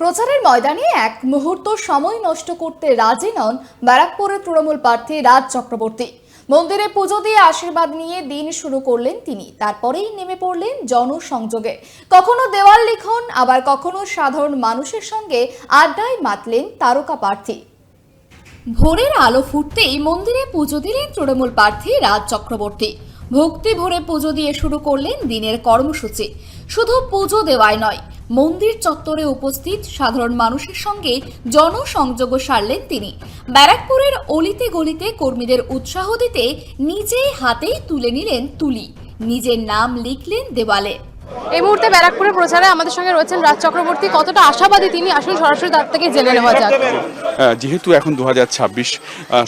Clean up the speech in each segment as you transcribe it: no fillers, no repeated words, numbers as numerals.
প্রচারের ময়দানে এক মুহূর্ত সময় নষ্ট করতে রাজি নন ব্যারাকপুরের তৃণমূল প্রার্থী রাজ চক্রবর্তী। মন্দিরে পুজো দিয়ে আশীর্বাদ নিয়ে দিন শুরু করলেন তিনি। তারপরেই নেমে পড়লেন জনসংযোগে। কখনো দেওয়াল লিখন, আবার কখনো সাধারণ মানুষের সঙ্গে আড্ডায় মাতলেন তারকা প্রার্থী। ভোরের আলো ফুটতেই মন্দিরে পুজো দিলেন তৃণমূল প্রার্থী রাজ চক্রবর্তী। ভক্তি ভরে পুজো দিয়ে শুরু করলেন দিনের কর্মসূচি। শুধু পুজো দেওয়াই নয়, মন্দির চত্বরে উপস্থিত সাধারণ মানুষের সঙ্গে জনসংযোগ সারলেন তিনি। ব্যারাকপুরের অলিতে গলিতে কর্মীদের উৎসাহ দিতে নিজে হাতেই তুলে নিলেন তুলি, নিজের নাম লিখলেন দেওয়ালে। এই মুহূর্তে ব্যারাকপুরের প্রচারে আমাদের সঙ্গে রয়েছেন রাজ চক্রবর্তী। কতটা আশাবাদী তিনি, আসুন সরাসরি তার থেকে জেনে নেওয়া যাক। যেহেতু এখন 2026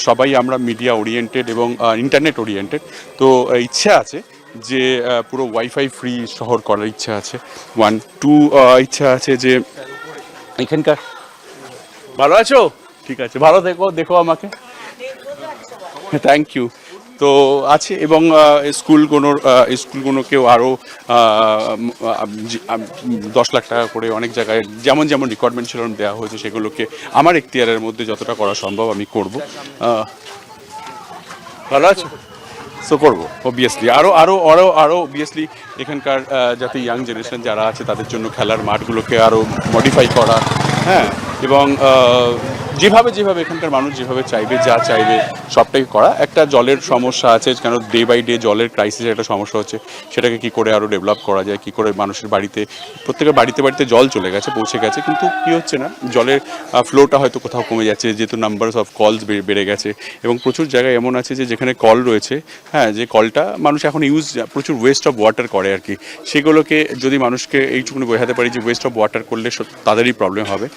সবাই আমরা মিডিয়া ওরিয়েন্টেড এবং ইন্টারনেট ওরিয়েন্টেড, তো ইচ্ছা আছে যে পুরো ওয়াইফাই ফ্রি শহর করার ইচ্ছা আছে। 1, 2 ইচ্ছা আছে যে এখানকার ভালো আছো, ঠিক আছে, ভালো দেখো আমাকে, থ্যাংক ইউ। তো আছে এবং স্কুলগুলোকেও আরও 10 লাখ টাকা করে অনেক জায়গায় যেমন যেমন রিকোয়ারমেন্ট ছিল দেওয়া হয়েছে, সেগুলোকে আমার এখতিয়ারের মধ্যে যতটা করা সম্ভব আমি করব। ভালো আছো, সো করবো অবভিয়াসলি। আরও অবভিয়াসলি এখানকার যাতে ইয়াং জেনারেশন যারা আছে তাদের জন্য খেলার মাঠগুলোকে আরও মডিফাই করা, হ্যাঁ, এবং যেভাবে এখানকার মানুষ যেভাবে চাইবে, যা চাইবে সবটাই করা। একটা জলের সমস্যা আছে, কেন ডে বাই ডে জলের ক্রাইসিসের একটা সমস্যা হচ্ছে, সেটাকে কি করে আরও ডেভেলপ করা যায়, কি করে মানুষের বাড়িতে, প্রত্যেকের বাড়িতে জল চলে গেছে, পৌঁছে গেছে, কিন্তু কি হচ্ছে না, জলের ফ্লোটা হয়তো কোথাও কমে যাচ্ছে, যেহেতু নাম্বারস অফ কলস বেড়ে গেছে। এবং প্রচুর জায়গায় এমন আছে যে যেখানে কল রয়েছে, হ্যাঁ, যে কলটা মানুষ এখন প্রচুর ওয়েস্ট অফ ওয়াটার করে আর কি। সেগুলোকে যদি মানুষকে এইটুকুনি বোঝাতে পারি যে ওয়েস্ট অফ ওয়াটার করলে তাদেরই প্রবলেম হবে,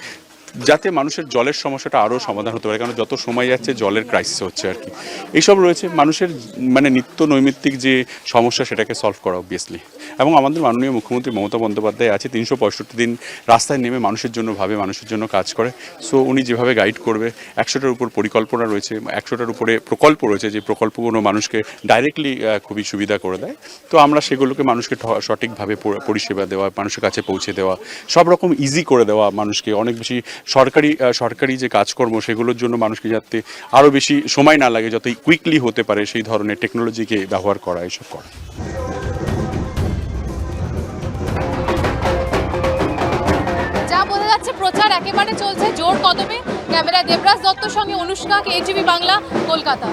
যাতে মানুষের জলের সমস্যাটা আরও সমাধান হতে পারে, কারণ যত সময় যাচ্ছে জলের ক্রাইসিস হচ্ছে আর কি। এইসব রয়েছে মানুষের নিত্য নৈমিত্তিক যে সমস্যা, সেটাকে সলভ করা অবভিয়াসলি। এবং আমাদের মাননীয় মুখ্যমন্ত্রী মমতা বন্দ্যোপাধ্যায় আছে, 365 দিন রাস্তায় নেমে মানুষের জন্য ভাবে, মানুষের জন্য কাজ করে। সো উনি যেভাবে গাইড করবে, 100টার উপর পরিকল্পনা রয়েছে, 100টার উপরে প্রকল্প রয়েছে, যে প্রকল্পগুলো মানুষকে ডাইরেক্টলি খুবই সুবিধা করে দেয়। তো আমরা সেগুলোকে মানুষকে সঠিকভাবে পরিষেবা দেওয়া, মানুষের কাছে পৌঁছে দেওয়া, সব রকম ইজি করে দেওয়া, মানুষকে অনেক বেশি সরকারি যে কাজকর্ম, সেগুলোর জন্য মানুষকে যাতে আরও বেশি সময় না লাগে, যত কুইকলি হতে পারে সেই ধরনের টেকনোলজিকে ব্যবহার করা, এসব করা। যা বোঝা যাচ্ছে, প্রচার একেবারে চলছে জোর কদমে। ক্যামেরা দেবরাজ দত্তর সঙ্গে অনুষ্কা, KGB বাংলা, কলকাতা।